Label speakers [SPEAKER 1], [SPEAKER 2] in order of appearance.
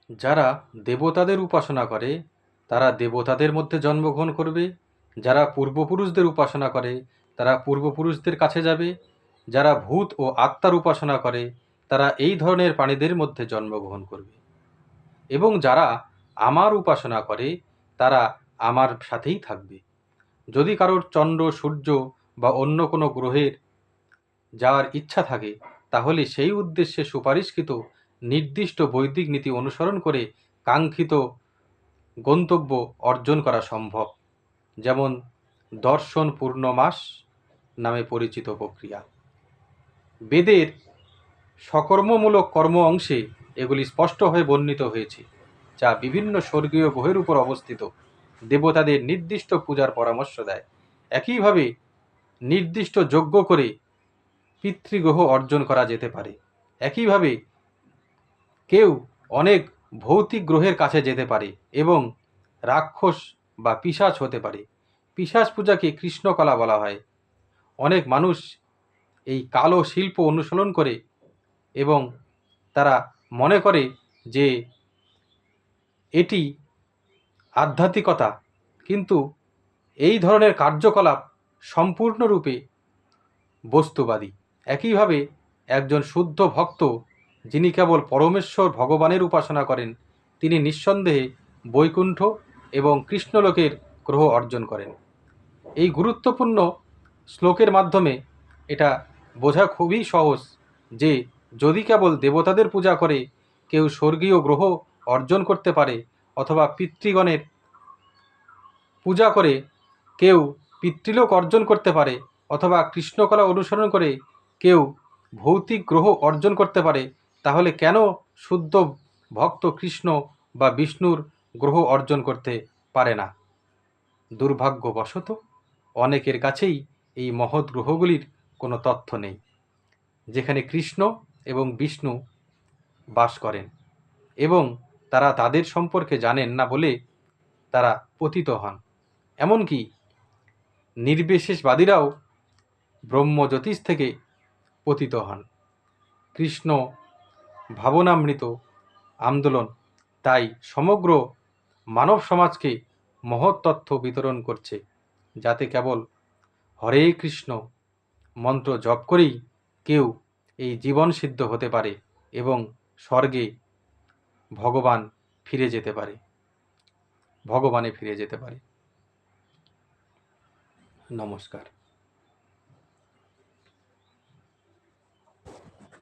[SPEAKER 1] যারা দেবতাদের উপাসনা করে তারা দেবতাদের মধ্যে জন্মগ্রহণ করবে, যারা পূর্বপুরুষদের উপাসনা করে তারা পূর্বপুরুষদের কাছে যাবে, যারা ভূত ও আত্মার উপাসনা করে তারা এই ধরনের প্রাণীদের মধ্যে জন্মগ্রহণ করবে, এবং যারা আমার উপাসনা করে তারা আমার সাথেই থাকবে। যদি কারোর চন্দ্র, সূর্য বা অন্য কোনো গ্রহের যাওয়ার ইচ্ছা থাকে তাহলে সেই উদ্দেশ্যে সুপারিশকৃত নির্দিষ্ট বৈদিক নীতি অনুসরণ করে কাঙ্ক্ষিত গন্তব্য অর্জন করা সম্ভব, যেমন দর্শন পূর্ণমাস নামে পরিচিত প্রক্রিয়া। বেদের সকর্মমূলক কর্ম অংশে এগুলি স্পষ্টভাবে বর্ণিত হয়েছে, যা বিভিন্ন স্বর্গীয় গ্রহের উপর অবস্থিত দেবতাদের নির্দিষ্ট পূজার পরামর্শ দেয়। একইভাবে নির্দিষ্ট যজ্ঞ করে পিতৃগ্রহ অর্জন করা যেতে পারে। একইভাবে কেউ অনেক ভৌতিক গ্রহের কাছে যেতে পারে এবং রাক্ষস বা পিশাচ হতে পারে। পিশাচ পূজাকে কৃষ্ণকলা বলা হয়। অনেক মানুষ এই কালো শিল্প অনুসরণ করে এবং তারা মনে করে যে এটি আধ্যাত্মিকতা, কিন্তু এই ধরনের কার্যকলাপ সম্পূর্ণরূপে বস্তুবাদী। একইভাবে একজন শুদ্ধ ভক্ত যিনি কেবল পরমেশ্বর ভগবানের উপাসনা করেন তিনি নিঃসন্দেহে বৈকুণ্ঠ এবং কৃষ্ণলোকের গ্রহ অর্জন করেন। এই গুরুত্বপূর্ণ শ্লোকের মাধ্যমে এটা বোঝা খুবই সহজ যে যদি কেবল দেবতাদের পূজা করে কেউ স্বর্গীয় গ্রহ অর্জন করতে পারে, অথবা পিতৃগণের পূজা করে কেউ পিতৃলোক অর্জন করতে পারে, অথবা কৃষ্ণকলা অনুসরণ করে কেউ ভৌতিক গ্রহ অর্জন করতে পারে, তাহলে কেন শুদ্ধ ভক্ত কৃষ্ণ বা বিষ্ণুর গ্রহ অর্জন করতে পারে না? দুর্ভাগ্যবশত অনেকের কাছেই এই মহৎ গ্রহগুলির কোনো তথ্য নেই যেখানে কৃষ্ণ এবং বিষ্ণু বাস করেন, এবং তারা তাদের সম্পর্কে জানেন না বলে তারা পতিত হন। এমনকি নির্বিশেষবাদীরাও ব্রহ্মজ্যোতিষ থেকে পতিত হন। কৃষ্ণ ভাবনামৃত আন্দোলন তাই সমগ্র মানব সমাজকে মহৎ তথ্য বিতরণ করছে, যাতে কেবল হরে কৃষ্ণ মন্ত্র জপ করেই কেউ এই জীবন সিদ্ধ হতে পারে এবং স্বর্গে ভগবানে ফিরে যেতে পারে। নমস্কার।